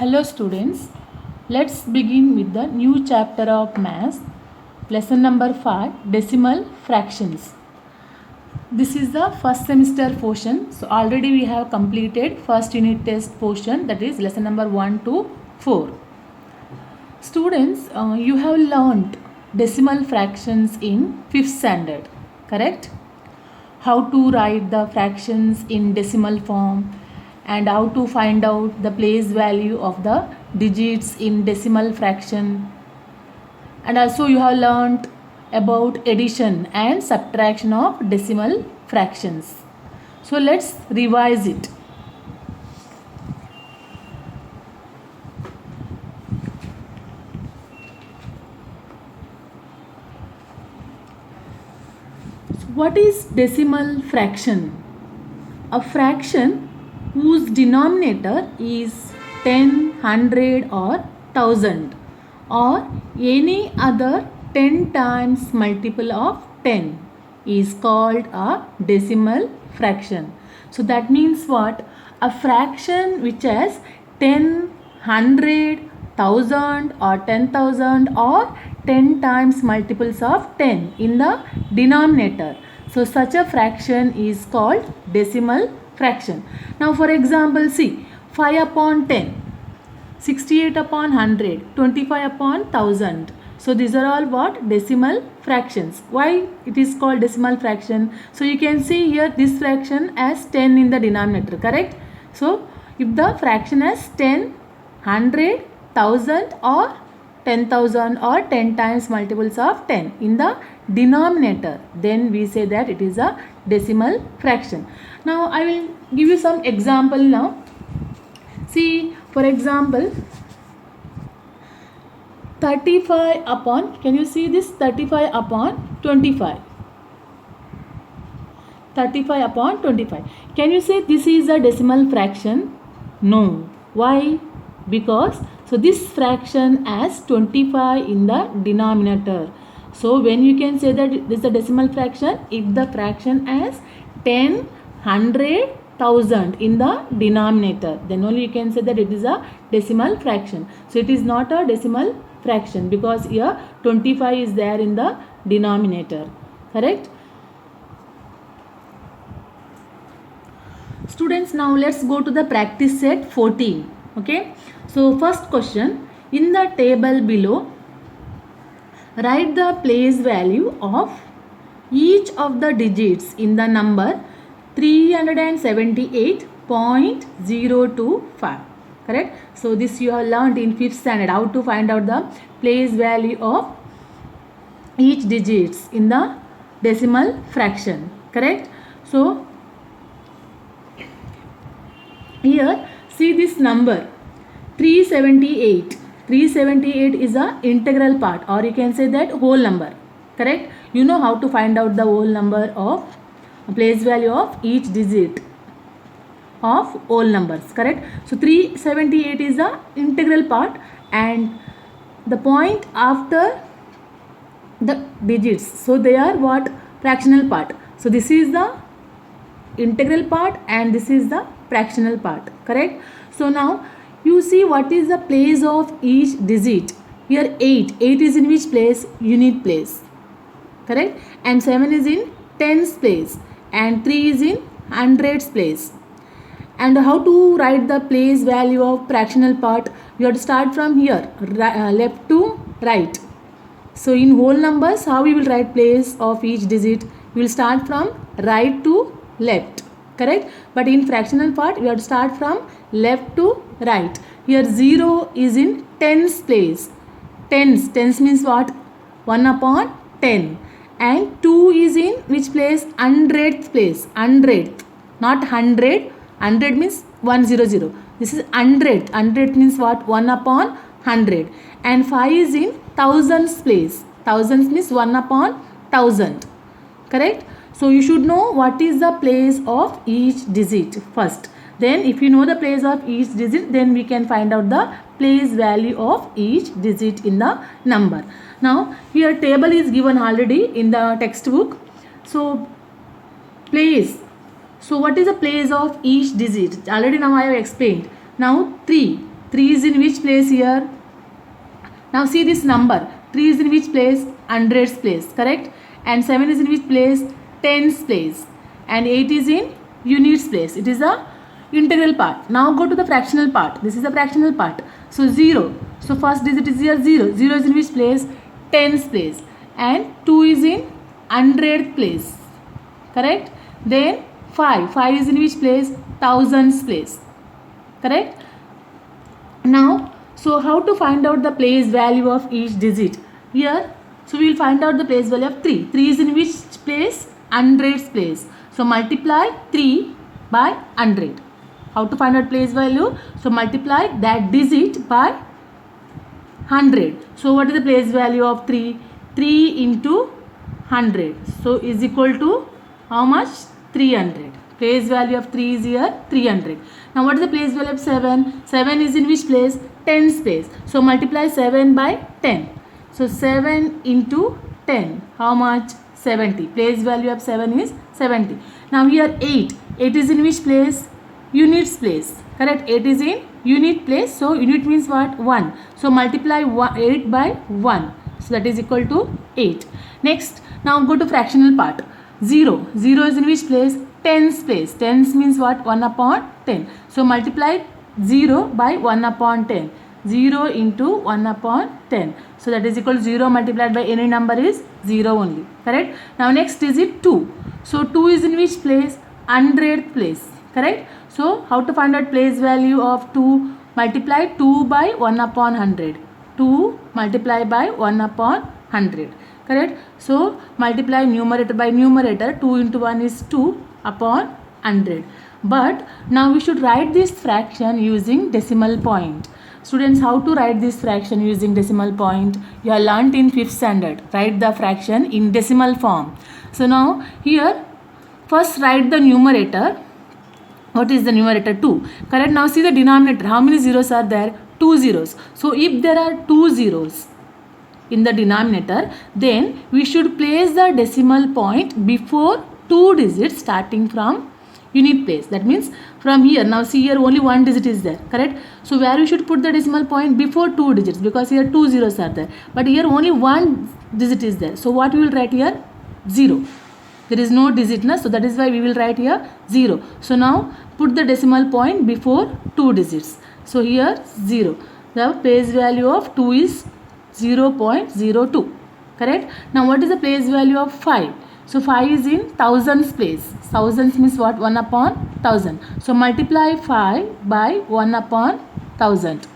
Hello students, let's begin with the new chapter of Maths, lesson number 5, decimal fractions. This is the first semester portion. So already we have completed first unit test portion, that is lesson number 1 to 4. Students, you have learnt decimal fractions in 5th standard, correct? How to write the fractions in decimal form and how to find out the place value of the digits in decimal fraction, and also you have learnt about addition and subtraction of decimal fractions. So let's revise it. What is decimal fraction? A fraction whose denominator is 10, 100 or 1000 or any other 10 times multiple of 10 is called a decimal fraction. So that means what? A fraction which has 10, 100, 1000 or 10,000 or 10 times multiples of 10 in the denominator. So such a fraction is called decimal fraction. Now for example, see 5 upon 10, 68 upon 100, 25 upon 1000. So these are all what? Decimal fractions. Why it is called decimal fraction? So you can see here this fraction as 10 in the denominator, correct? So if the fraction has 10, 100, 1000 or 10,000 or 10 times multiples of 10 in the denominator, then we say that it is a decimal fraction. Now I will give you some example now. See, for example, 35 upon, can you see this? 35 upon 25. 35 upon 25. Can you say this is a decimal fraction? No. Why? Because so this fraction has 25 in the denominator. So when you can say that this is a decimal fraction, if the fraction has 10, 100, 1000 in the denominator, then only you can say that it is a decimal fraction. So it is not a decimal fraction because here 25 is there in the denominator, correct? Students, now let's go to the practice set 14. Okay, so first question, in the table below, write the place value of each of the digits in the number 378.025, correct? So this you have learned in 5th standard, how to find out the place value of each digits in the decimal fraction, correct? So here see this number 378. 378 is a integral part, or you can say that whole number, correct? You know how to find out the whole number of place value of each digit of whole numbers, correct? So 378 is the integral part and the point after the digits, so they are what? Fractional part. So this is the integral part and this is the fractional part, correct? So now you see what is the place of each digit. Here 8 is in which place? Unit place, correct? And 7 is in tens place and 3 is in hundreds place. And how to write the place value of fractional part? You have to start from here, left to right. So in whole numbers, how we will write place of each digit? We will start from right to left, correct? But in fractional part, we have to start from left to right. Here 0 is in tens place. Tens means what? 1 upon 10. And 2 is in which place? Hundredth place. Hundredth, not 100. 100 means 100. This is hundredth. Hundredth means what? 1 upon 100. And 5 is in thousands place. Thousands means 1 upon 1000. Correct? So you should know what is the place of each digit first. Then if you know the place of each digit, then we can find out the place value of each digit in the number. Now here table is given already in the textbook. So place. So what is the place of each digit? Already now I have explained. Now 3. 3 is in which place here? Now see this number. 3 is in which place? Hundreds place, correct? And 7 is in which place? Tens place. And 8 is in units place. It is the integral part. Now go to the fractional part. This is the fractional part. So 0. So first digit is here 0. 0 is in which place? Tens place. And 2 is in hundredth place. Correct? Then 5. 5 is in which place? Thousands place. Correct? Now, so how to find out the place value of each digit? Here, so we will find out the place value of 3. 3 is in which place? Hundreds place. So multiply 3 by 100. How to find out place value? So multiply that digit by 100. So what is the place value of 3? 3 into 100. So is equal to how much? 300. Place value of 3 is here 300. Now what is the place value of 7? 7 is in which place? Tens place. So multiply 7 by 10. So 7 into 10. How much? 70. Place value of 7 is 70. Now here 8. 8 is in which place? Units place. Correct? 8 is in unit place. So unit means what? 1. So multiply 8 by 1. So that is equal to 8. Next, now go to fractional part. 0. 0 is in which place? Tens place. Tens means what? 1 upon 10. So multiply 0 by 1 upon 10. 0 into 1 upon 10. So that is equal to 0 multiplied by any number is 0 only. Correct? Now next digit 2. So 2 is in which place? 100th place. Correct? So how to find out place value of 2? Multiply 2 by 1 upon 100. 2 multiply by 1 upon 100. Correct? So multiply numerator by numerator. 2 into 1 is 2 upon 100. But now we should write this fraction using decimal point. Students, how to write this fraction using decimal point? You have learnt in 5th standard. Write the fraction in decimal form. So now here first write the numerator. What is the numerator? 2. Correct? Now see the denominator. How many zeros are there? 2 zeros. So if there are 2 zeros in the denominator, then we should place the decimal point before 2 digits starting from unit place. That means from here, now see here only 1 digit is there. Correct? So where we should put the decimal point? Before 2 digits, because here 2 zeros are there. But here only 1 digit is there. So what we will write here? 0. There is no digit, na? So that is why we will write here 0. So now put the decimal point before 2 digits. So here 0. The place value of 2 is 0.02. Correct? Now what is the place value of 5? So 5 is in thousands place. Thousands means what? 1 upon 1000. So multiply 5 by 1 upon 1000.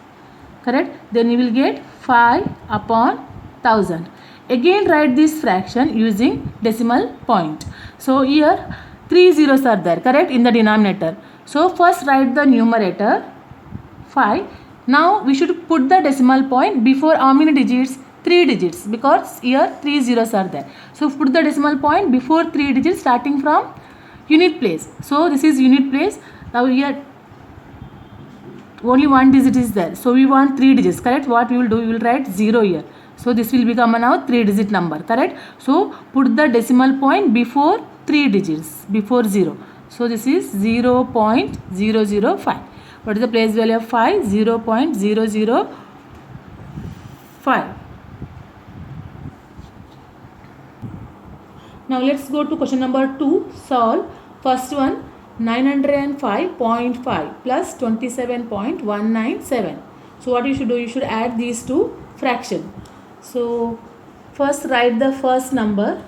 Correct? Then you will get 5 upon 1000. Again write this fraction using decimal point. So here 3 zeros are there. Correct? In the denominator. So first write the numerator 5. Now we should put the decimal point before how many digits? 3 digits, because here 3 zeros are there. So put the decimal point before 3 digits starting from unit place. So this is unit place. Now here only 1 digit is there. So we want 3 digits. Correct? What we will do? We will write 0 here. So this will become a now 3 digit number. Correct? So put the decimal point before 3 digits, before 0. So this is 0.005. What is the place value of 5? 0.005. Now let's go to question number 2. Solve. First one, 905.5 plus 27.197. So what you should do? You should add these two fractions. So first write the first number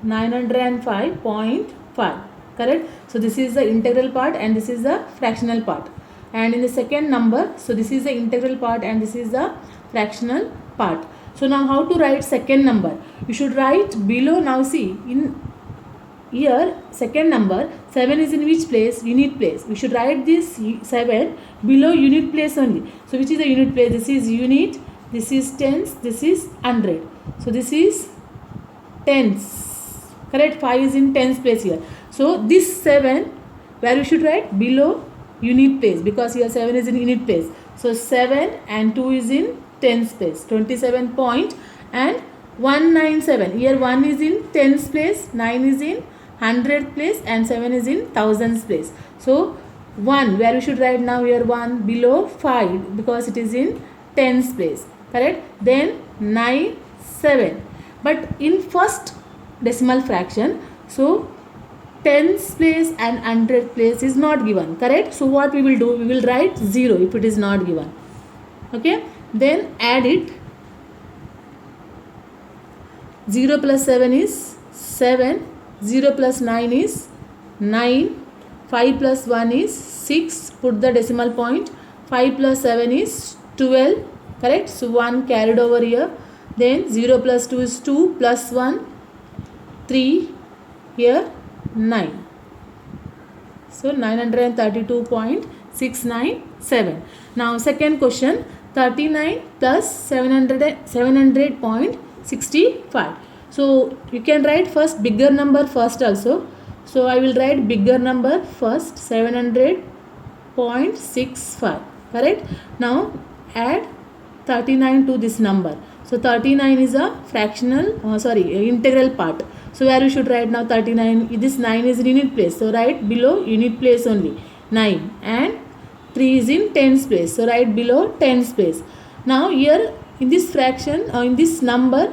905.5. Correct? So this is the integral part and this is the fractional part. And in the second number, so this is the integral part and this is the fractional part. So now how to write second number? You should write below. Now see, in here second number 7 is in which place? Unit place. We should write this 7 below unit place only. So which is the unit place? This is unit, this is tens, this is 100. So this is tens. Correct? 5 is in tens place here. So this 7 where you should write? Below unit place, because here 7 is in unit place. So 7 and 2 is in tens place. 27 point and 197. Here 1 is in tens place, 9 is in 100th place and 7 is in thousands place. So 1, where we should write now here 1 below 5 because it is in tens place, correct. Then 9, 7, but in first decimal fraction, so tens place and hundredth place is not given, correct. So what we will do, we will write 0 if it is not given, okay. Then add it. 0 plus 7 is 7, 0 plus 9 is 9, 5 plus 1 is 6, put the decimal point, 5 plus 7 is 12, correct. So 1 carried over here. Then 0 plus 2 is 2, plus 1 3, here 9. So 932.697. Now second question, 39 plus 700.65. So you can write first bigger number first also. So I will write bigger number first, 700.65, correct. Now add 39 to this number. So 39 is a fractional, integral part. So where we should write now 39, this 9 is in unit place. So write below unit place only, 9, and 3 is in tens place. So write below tens place. Now here in this fraction, in this number,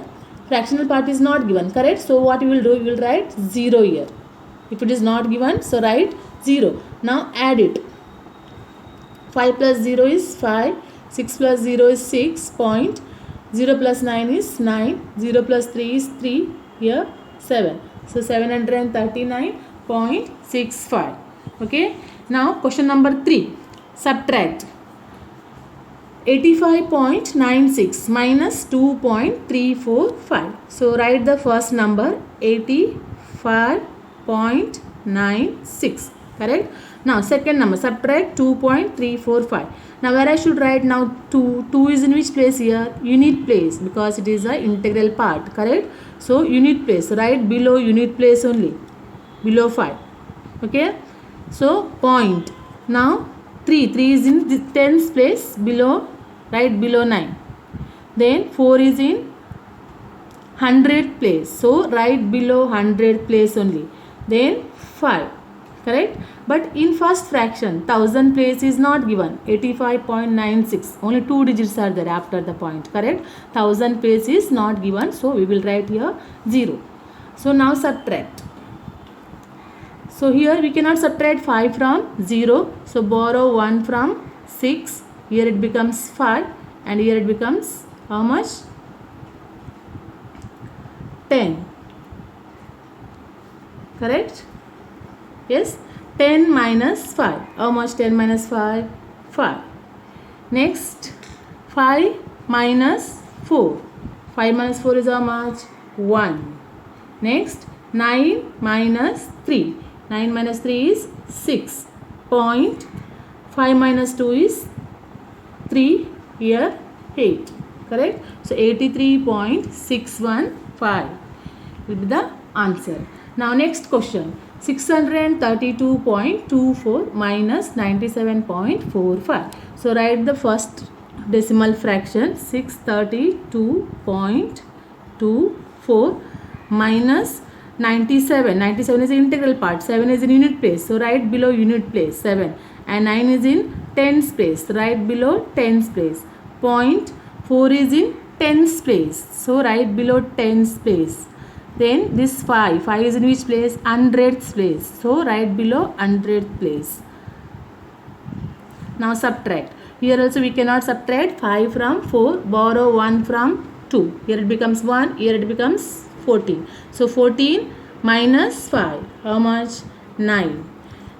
fractional part is not given, correct. So what we will do, we will write 0 here. If it is not given, so write 0. Now add it. 5 plus 0 is 5, 6 plus 0 is 6, point, 0 plus 9 is 9, 0 plus 3 is 3, here 7. So 739.65. Okay. Now question number 3. Subtract 85.96 minus 2.345. So write the first number, 85.96, correct. Now second number, subtract 2.345. Now where I should write now 2, 2 is in which place here? Unit place, because it is a integral part, correct. So unit place, write below unit place only, below 5, okay. So point. Now 3 is in the tens place, below, right below 9. Then 4 is in 100th place, so write below 100th place only. Then 5, correct. But in first fraction, 1000 place is not given, 85.96, only 2 digits are there after the point, correct. 1000 place is not given, so we will write here 0. So now subtract. So here we cannot subtract 5 from 0, so borrow 1 from 6, here it becomes 5, and here it becomes how much? 10, correct. Yes, 10 minus 5. How much 10 minus 5? 5. Next, 5 minus 4. 5 minus 4 is how much? 1. Next, 9 minus 3. 9 minus 3 is 6. Point. 5 minus 2 is 3. Here 8. Correct? So 83.615 will be the answer. Now next question. 632.24 minus 97.45. So write the first decimal fraction, 632.24 minus 97. 97 is the integral part, 7 is in unit place, so write below unit place 7, and 9 is in tens place, write below tens place. Point 4 is in tens place, so write below tens place. Then this 5 is in which place? 100th place, so write below 100th place. Now subtract. Here also we cannot subtract 5 from 4, borrow 1 from 2. Here it becomes 1, here it becomes 14. So 14 minus 5, how much? 9.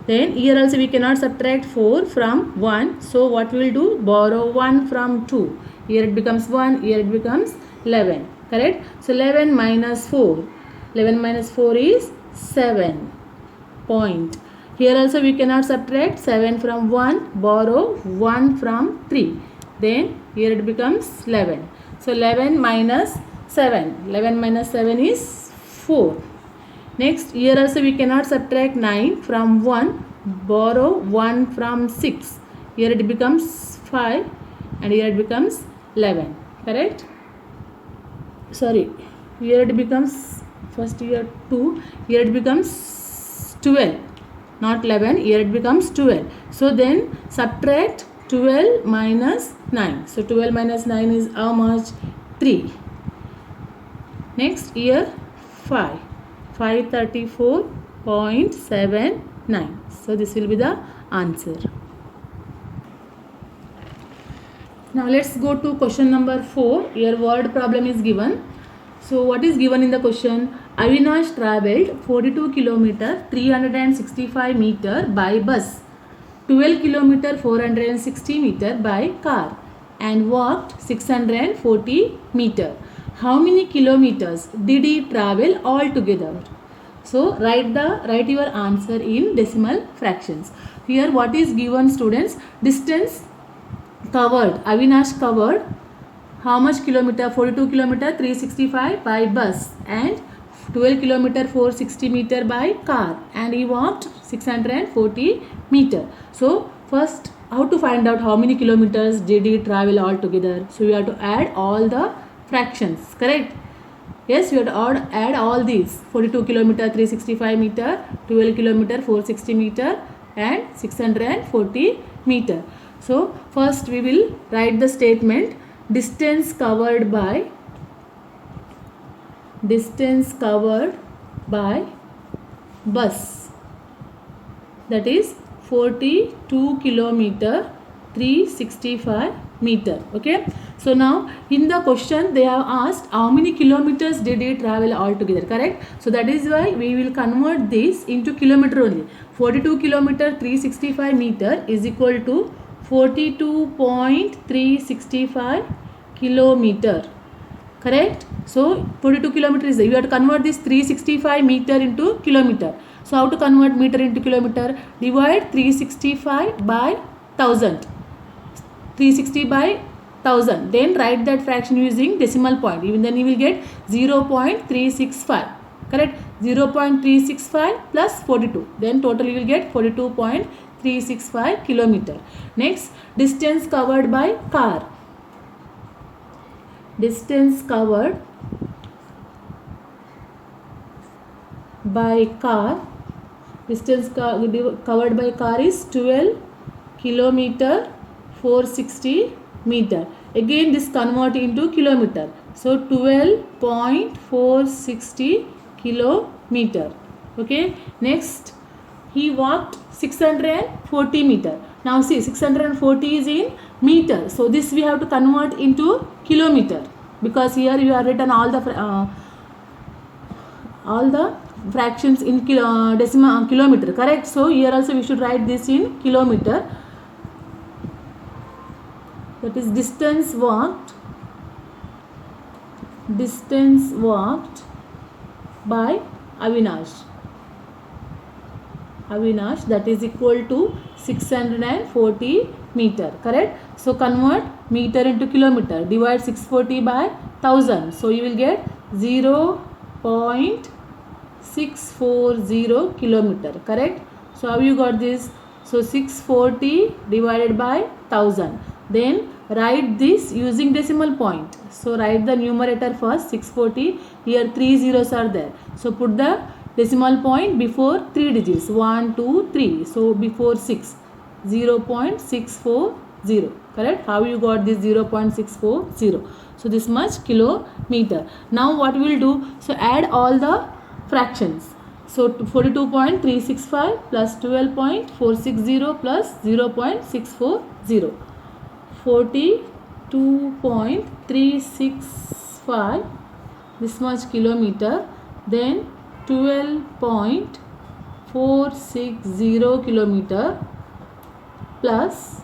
Then here also we cannot subtract 4 from 1. So what we will do? Borrow 1 from 2. Here it becomes 1, here it becomes 11. Correct? So 11 minus 4. 11 minus 4 is 7. Point. Here also we cannot subtract 7 from 1. Borrow 1 from 3. Then here it becomes 11. So 11 minus 7. 11 minus 7 is 4. Next, here also we cannot subtract 9 from 1. Borrow 1 from 6. Here it becomes 5. And here it becomes 11. Correct? Sorry. Here it becomes, first here 2. Here it becomes 12. not 11. Here it becomes 12. So then subtract 12 minus 9. So 12 minus 9 is how much? 3. Next here 5. 534.79. So this will be the answer. Now let's go to question number 4. Here word problem is given. So what is given in the question? Avinash travelled 42 km 365 meter by bus, 12 km 460 meter by car, and walked 640 meter. How many kilometers did he travel altogether? So write your answer in decimal fractions. Here what is given, students? Distance covered. Avinash covered how much kilometer? 42 kilometer 365 by bus, and 12 kilometer 460 meter by car, and he walked 640 meter. So first, how to find out how many kilometers did he travel altogether? So we have to add all the fractions, correct? Yes, we have to add all these: 42 kilometer 365 meter, 12 kilometer 460 meter, and 640 meter. So first we will write the statement: distance covered by bus, that is 42 kilometer 365 meter. Okay, so now in the question they have asked how many kilometers did he travel altogether, correct? So that is why we will convert this into kilometer only. 42 kilometer 365 meter is equal to 42.365 kilometer, correct? So 42 kilometer is there. You have to convert this 365 meter into kilometer. So how to convert meter into kilometer? Divide 365 by 1000. 360 by 1000. Then write that fraction using decimal point. Even then you will get 0.365. Correct? 0.365 plus 42. Then total you will get 42.365 kilometer. Next, distance covered by car. Distance covered by car. Covered by car is 12 kilometer 460 meter. Again this convert into kilometer. So 12.460 kilometer. Okay. Next, he walked 640 meter. Now see, 640 is in meter. So this we have to convert into kilometer, because here you have written all the fractions in decimal kilometer, correct? So here also we should write this in kilometer. That is distance walked by Avinash, that is equal to 640 meter, correct? So convert meter into kilometer. Divide 640 by 1000. So you will get 0.640 kilometer, correct? So how you got this? So 640 divided by 1000. Then write this using decimal point. So write the numerator first, 640. Here 3 zeros are there. So put the decimal point before 3 digits, 1, 2, 3. So before 6, 0.640. Correct? How you got this 0.640? So this much kilometer. Now what we will do? So add all the fractions. So 42.365 plus 12.460 plus 0.640. 42.365, this much kilometer, then 12.460 kilometer plus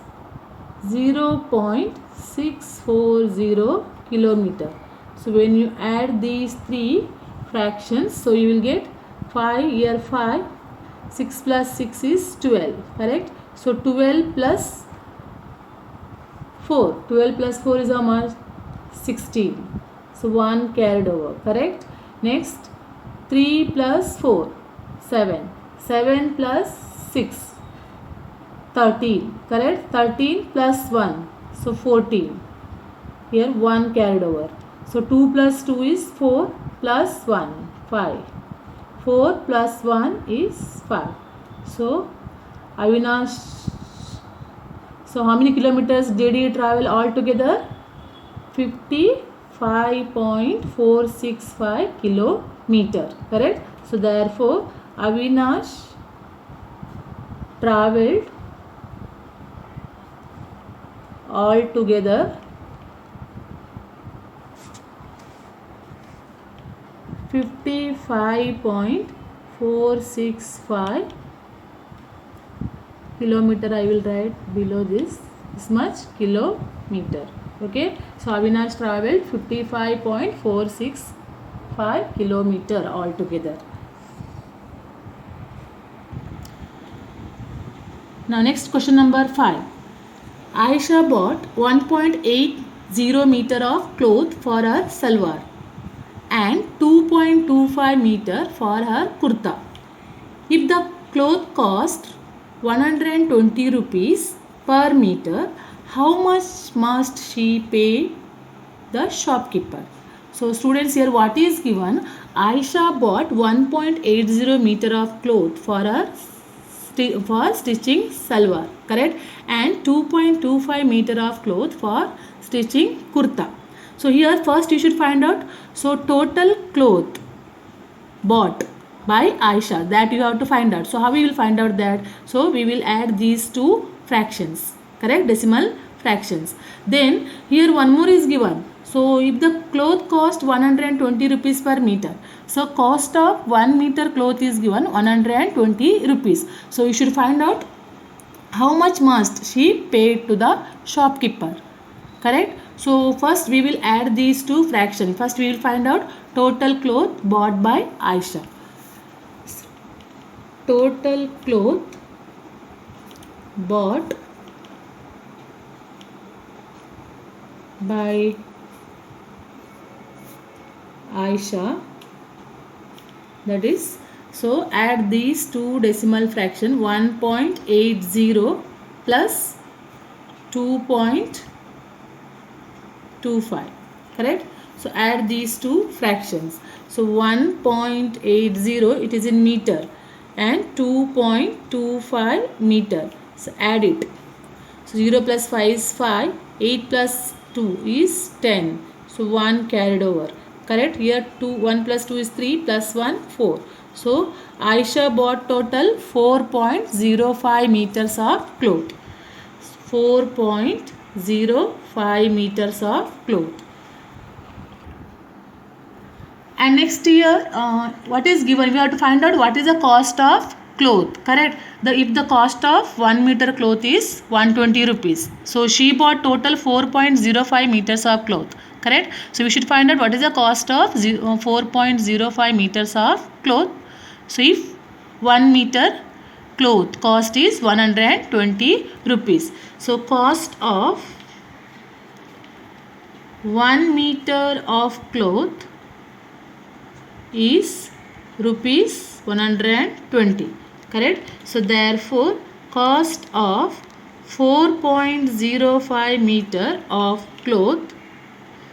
0.640 kilometer. So when you add these three fractions, so you will get 5, here 5, 6 plus 6 is 12, correct? So 12 plus 4. 12 plus 4 is how much? 16. So 1 carried over, correct? Next, 3 plus 4, 7. 7 plus 6, 13, correct? 13 plus 1, so 14. Here 1 carried over. So 2 plus 2 is 4 plus 1, 5. 4 plus 1 is 5. So Avinash, so how many kilometers did he travel altogether? 55.465 kilometer. Correct? So therefore Avinash travelled altogether 55.465 kilometer. I will write below this much kilometer. Okay, so Avinash travelled 55.465 kilometer altogether. Now next question number 5. Aisha bought 1.80 meter of cloth for her salwar and 2.25 meter for her kurta. If the cloth cost 120 rupees per meter, how much must she pay the shopkeeper? So students, here what is given? Aisha bought 1.80 meter of cloth for her stitching salwar, correct, and 2.25 meter of cloth for stitching kurta. So here first you should find out, so total cloth bought by Aisha, that you have to find out. So how we will find out that? So we will add these two fractions, correct, decimal fractions. Then here one more is given. So if the cloth cost 120 rupees per meter, so cost of 1 meter cloth is given 120 rupees. So you should find out how much must she pay to the shopkeeper, correct. So first we will add these two fractions. First we will find out total cloth bought by Aisha. Total cloth bought by Aisha, that is, so add these two decimal fraction, 1.80 plus 2.25, correct. So add these two fractions. So 1.80 it is in meter and 2.25 meter. So add it. So 0 plus 5 is 5, 8 plus 2 is 10. So 1 carried over, correct. Here 1 plus 2 is 3 plus 1 4. So Aisha bought total 4.05 meters of cloth. 4.05 meters of cloth. And next here what is given? We have to find out what is the cost of cloth, correct. If the cost of 1 meter cloth is 120 rupees, so she bought total 4.05 meters of cloth, correct. So we should find out what is the cost of 4.05 meters of cloth. So if 1 meter cloth cost is 120 rupees, so cost of 1 meter of cloth is rupees 120, correct. So therefore cost of 4.05 meter of cloth,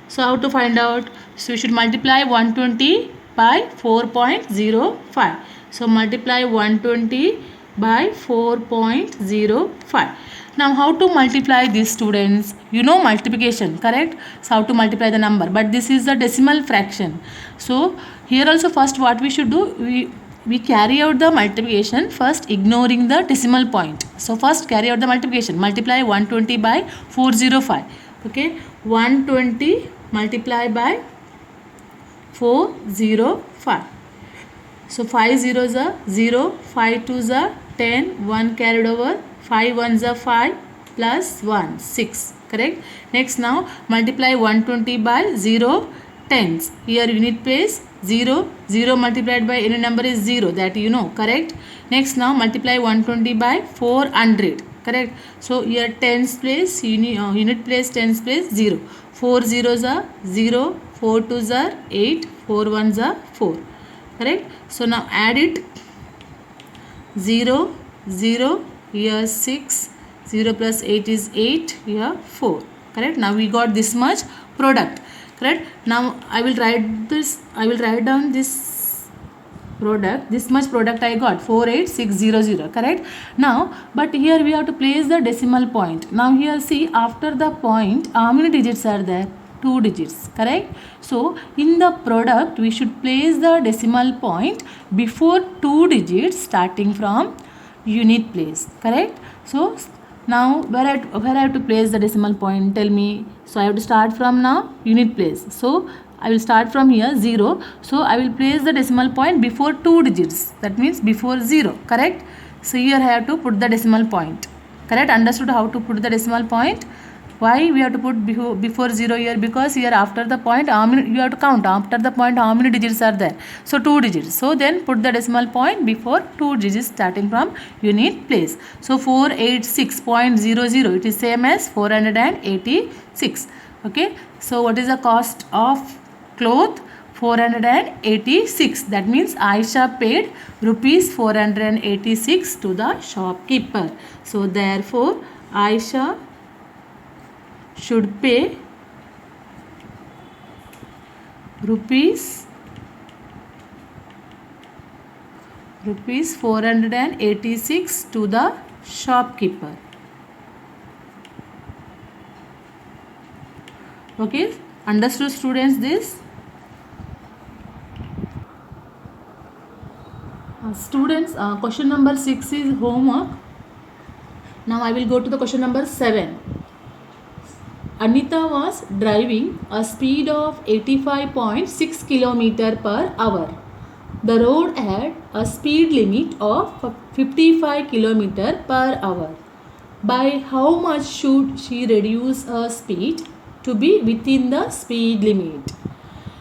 so how to find out? So we should multiply 120 by 4.05. So multiply 120 by 4.05. Now how to multiply these, students? You know multiplication, correct? So how to multiply the number, but this is the decimal fraction. So here also first what we should do, we carry out the multiplication first ignoring the decimal point. So first carry out the multiplication. Multiply 120 by 405. Okay, 120 multiply by 405. So 5 zeros are 0, 5 twos are 10, 1 carried over, 5 ones are 5 plus 1, 6, correct. Next now multiply 120 by 0 tens. Here unit place 0, 0 multiplied by any number is 0, that you know, correct. Next now multiply 120 by 400, correct. So here tens place, unit place tens place 0. 4 zeros are 0, 4 twos are 8, 4 ones are 4, correct. So now add it. 0, 0, here 6, 0 plus 8 is 8, here 4, correct. Now we got this much product, correct. Now I will write down this product, this much product I got 48600, correct. Now but here we have to place the decimal point. Now here see, after the point how many digits are there? 2 digits, correct. So in the product we should place the decimal point before 2 digits starting from unit place, correct. So now where I have to place the decimal point, tell me. So I have to start from now unit place. So I will start from here 0. So I will place the decimal point before 2 digits. That means before 0. Correct. So here I have to put the decimal point. Correct. Understood how to put the decimal point? Why we have to put before 0 here? Because here after the point how many, you have to count after the point how many digits are there. So 2 digits. So then put the decimal point before 2 digits starting from unit place. So 486.00, it is same as 486. Okay. So what is the cost of cloth? 486. That means Aisha paid rupees 486 to the shopkeeper. So therefore Aisha should pay rupees 486 to the shopkeeper. Okay, understood students this? Students, question number 6 is homework. Now I will go to the question number 7. Anita was driving a speed of 85.6 km per hour. The road had a speed limit of 55 km per hour. By how much should she reduce her speed to be within the speed limit?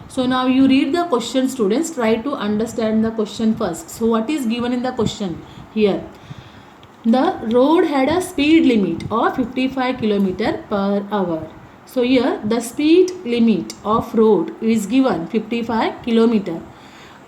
So now you read the question, students. Try to understand the question first. So what is given in the question here? The road had a speed limit of 55 km per hour. So here the speed limit of road is given 55 km.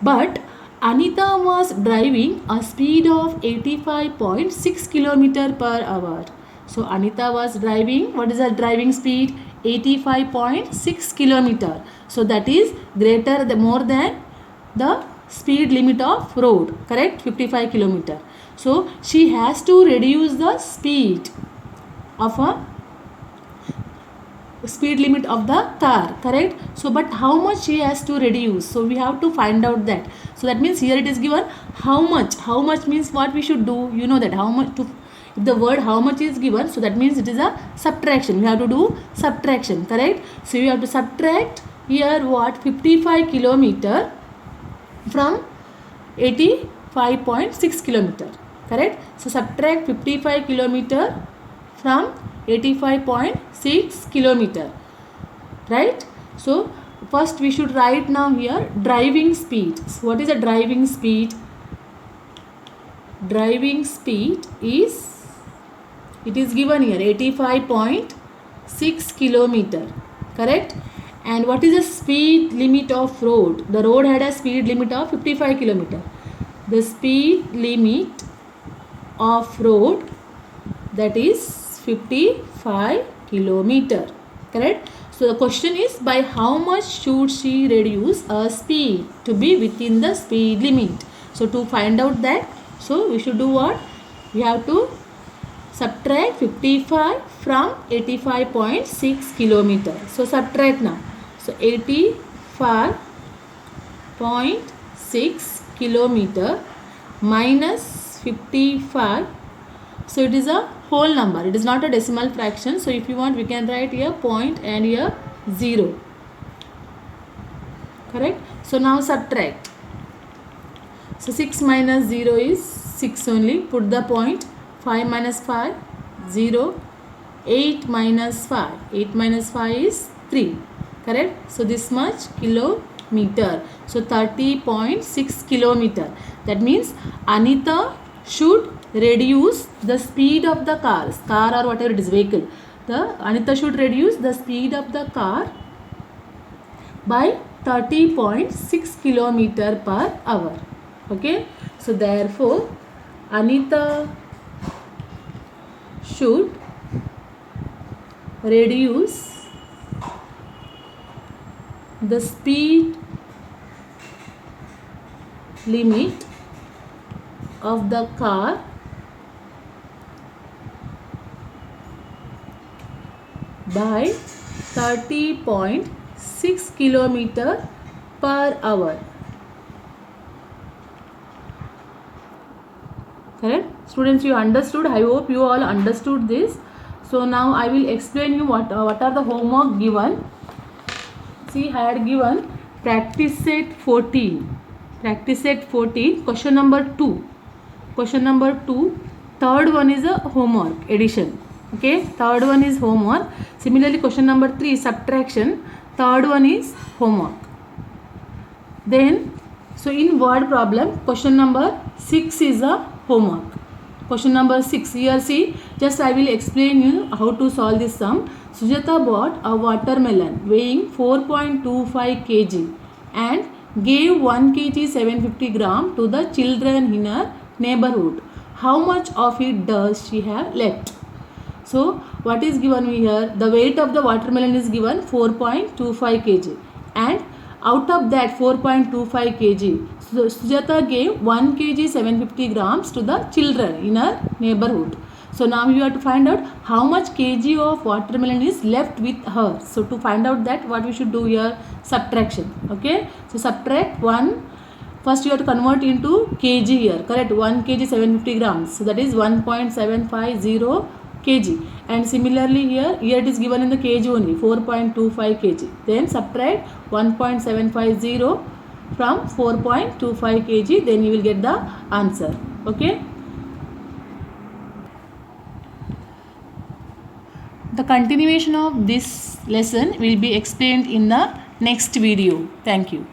But Anita was driving a speed of 85.6 km per hour. So Anita was driving, what is her driving speed? 85.6 km. So that is more than the speed limit of road, correct? 55 km. So she has to reduce the speed of a speed limit of the car, correct? So but how much she has to reduce? So we have to find out that. So that means here it is given how much. How much means what we should do? You know that how much to. If the word how much is given, so that means it is a subtraction. We have to do subtraction, correct? So you have to subtract here what? 55 km from 85.6 km, correct? So subtract 55 km from 85.6 km, right? So first we should write now here driving speed. So what is a driving speed? Driving speed is, it is given here 85.6 km, correct? And what is the speed limit of road? The road had a speed limit of 55 km. The speed limit of road, that is 55 km, correct? So the question is, by how much should she reduce her speed to be within the speed limit? So to find out that, so we should do what? We have to subtract 55 from 85.6 km. So subtract now. So 85.6 km minus 55. So it is a whole number. It is not a decimal fraction. So if you want, we can write here point and here 0. Correct? So now subtract. So 6 minus 0 is 6 only. Put the point. 5 minus 5, 0. 8 minus 5. 8 minus 5 is 3. Correct? So this much kilometer. So 30.6 kilometer. That means Anita should reduce the speed of the car or whatever it is, vehicle. Anita should reduce the speed of the car by 30.6 kilometer per hour. Okay? So therefore Anita should reduce the speed limit of the car by 30.6 km per hour. Correct? Students, you understood? I hope you all understood this. So now I will explain you what are the homework given. See, I had given practice set 14. Practice set 14, question number 2. Question number 2, third one is a homework addition. Okay, third one is homework. Similarly, question number 3, subtraction. Third one is homework. Then, so in word problem, question number 6 is a homework. Question number 6, here see, just I will explain you how to solve this sum. Sujata bought a watermelon weighing 4.25 kg and gave 1 kg 750 gram to the children in her neighborhood. How much of it does she have left? So what is given here? The weight of the watermelon is given 4.25 kg, and out of that 4.25 kg, Sujata gave 1 kg 750 grams to the children in her neighborhood. So now you have to find out how much kg of watermelon is left with her. So to find out that, what we should do here? Subtraction. Okay. So subtract 1. First you have to convert into kg here. Correct. 1 kg 750 grams. So that is 1.750 kg. And similarly here it is given in the kg only, 4.25 kg. Then subtract 1.750 from 4.25 kg. Then you will get the answer. Okay. The continuation of this lesson will be explained in the next video. Thank you.